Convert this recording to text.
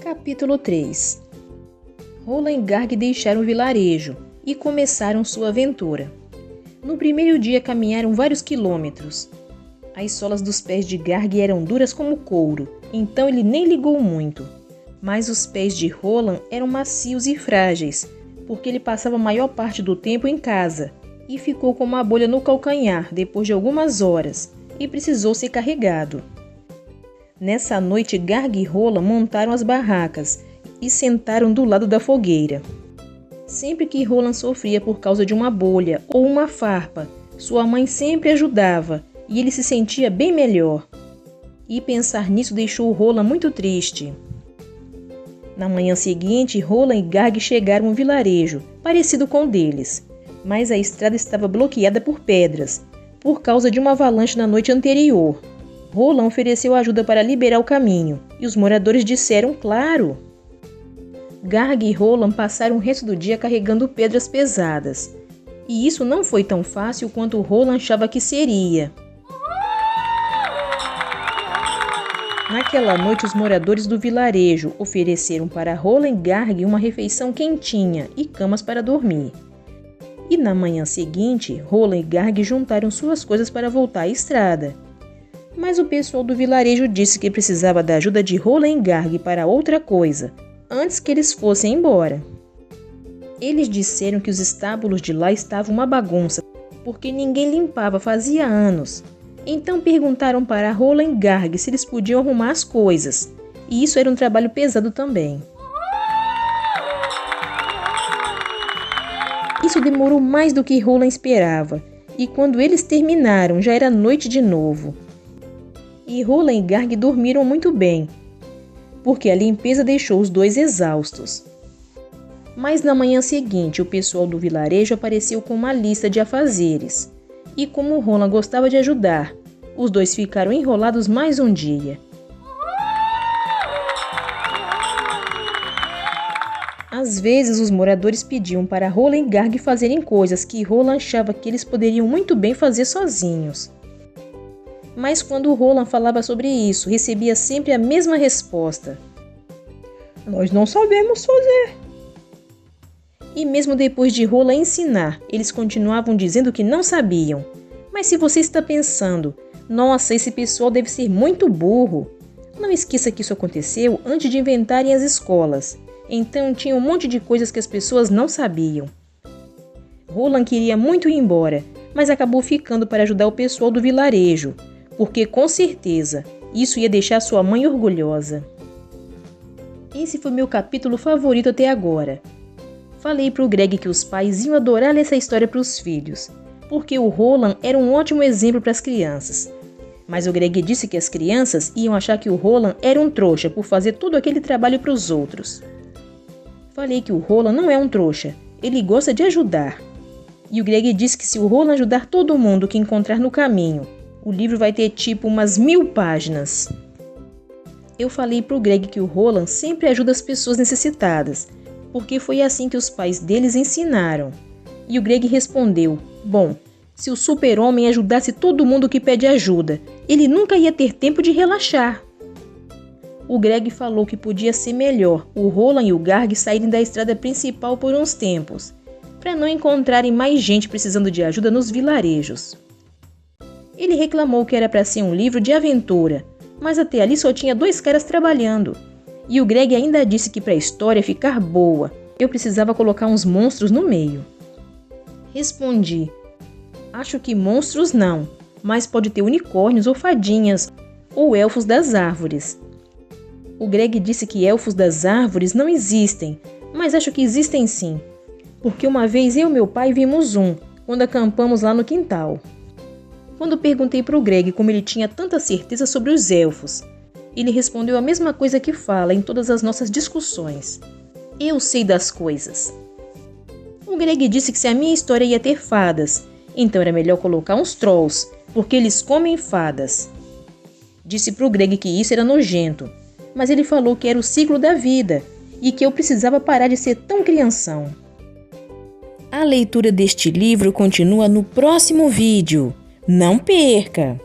Capítulo 3. Roland e Garg deixaram o vilarejo e começaram sua aventura. No primeiro dia caminharam vários quilômetros. As solas dos pés de Garg eram duras como couro, então ele nem ligou muito. Mas os pés de Roland eram macios e frágeis, porque ele passava a maior parte do tempo em casa e ficou com uma bolha no calcanhar depois de algumas horas e precisou ser carregado. Nessa noite, Garg e Roland montaram as barracas e sentaram do lado da fogueira. Sempre que Roland sofria por causa de uma bolha ou uma farpa, sua mãe sempre ajudava e ele se sentia bem melhor. E pensar nisso deixou Roland muito triste. Na manhã seguinte, Roland e Garg chegaram a um vilarejo, parecido com o deles, mas a estrada estava bloqueada por pedras, por causa de uma avalanche na noite anterior. Roland ofereceu ajuda para liberar o caminho, e os moradores disseram claro. Garg e Roland passaram o resto do dia carregando pedras pesadas, e isso não foi tão fácil quanto Roland achava que seria. Naquela noite, os moradores do vilarejo ofereceram para Roland e Garg uma refeição quentinha e camas para dormir. E na manhã seguinte, Roland e Garg juntaram suas coisas para voltar à estrada. Mas o pessoal do vilarejo disse que precisava da ajuda de Roland e Garg para outra coisa, antes que eles fossem embora. Eles disseram que os estábulos de lá estavam uma bagunça, porque ninguém limpava fazia anos. Então perguntaram para Roland e Garg se eles podiam arrumar as coisas, e isso era um trabalho pesado também. Isso demorou mais do que Roland esperava, e quando eles terminaram já era noite de novo. E Roland e Garg dormiram muito bem, porque a limpeza deixou os dois exaustos. Mas na manhã seguinte, o pessoal do vilarejo apareceu com uma lista de afazeres. E como Roland gostava de ajudar, os dois ficaram enrolados mais um dia. Às vezes, os moradores pediam para Roland e Garg fazerem coisas que Roland achava que eles poderiam muito bem fazer sozinhos. Mas quando Roland falava sobre isso, recebia sempre a mesma resposta: "Nós não sabemos fazer." E mesmo depois de Roland ensinar, eles continuavam dizendo que não sabiam. Mas se você está pensando, nossa, esse pessoal deve ser muito burro, não esqueça que isso aconteceu antes de inventarem as escolas. Então tinha um monte de coisas que as pessoas não sabiam. Roland queria muito ir embora, mas acabou ficando para ajudar o pessoal do vilarejo, porque com certeza isso ia deixar sua mãe orgulhosa. Esse foi meu capítulo favorito até agora. Falei pro Greg que os pais iam adorar ler essa história para os filhos, porque o Roland era um ótimo exemplo para as crianças. Mas o Greg disse que as crianças iam achar que o Roland era um trouxa por fazer todo aquele trabalho para os outros. Falei que o Roland não é um trouxa, ele gosta de ajudar. E o Greg disse que se o Roland ajudar todo mundo que encontrar no caminho, o livro vai ter tipo umas 1000 páginas. Eu falei pro Greg que o Roland sempre ajuda as pessoas necessitadas, porque foi assim que os pais deles ensinaram. E o Greg respondeu: bom, se o super-homem ajudasse todo mundo que pede ajuda, ele nunca ia ter tempo de relaxar. O Greg falou que podia ser melhor o Roland e o Garg saírem da estrada principal por uns tempos, para não encontrarem mais gente precisando de ajuda nos vilarejos. Ele reclamou que era para ser um livro de aventura, mas até ali só tinha 2 caras trabalhando. E o Greg ainda disse que para a história ficar boa, eu precisava colocar uns monstros no meio. Respondi: acho que monstros não, mas pode ter unicórnios ou fadinhas, ou elfos das árvores. O Greg disse que elfos das árvores não existem, mas acho que existem sim, porque uma vez eu e meu pai vimos um, quando acampamos lá no quintal. Quando perguntei para o Greg como ele tinha tanta certeza sobre os elfos, ele respondeu a mesma coisa que fala em todas as nossas discussões: eu sei das coisas. O Greg disse que se a minha história ia ter fadas, então era melhor colocar uns trolls, porque eles comem fadas. Disse para o Greg que isso era nojento, mas ele falou que era o ciclo da vida e que eu precisava parar de ser tão crianção. A leitura deste livro continua no próximo vídeo. Não perca!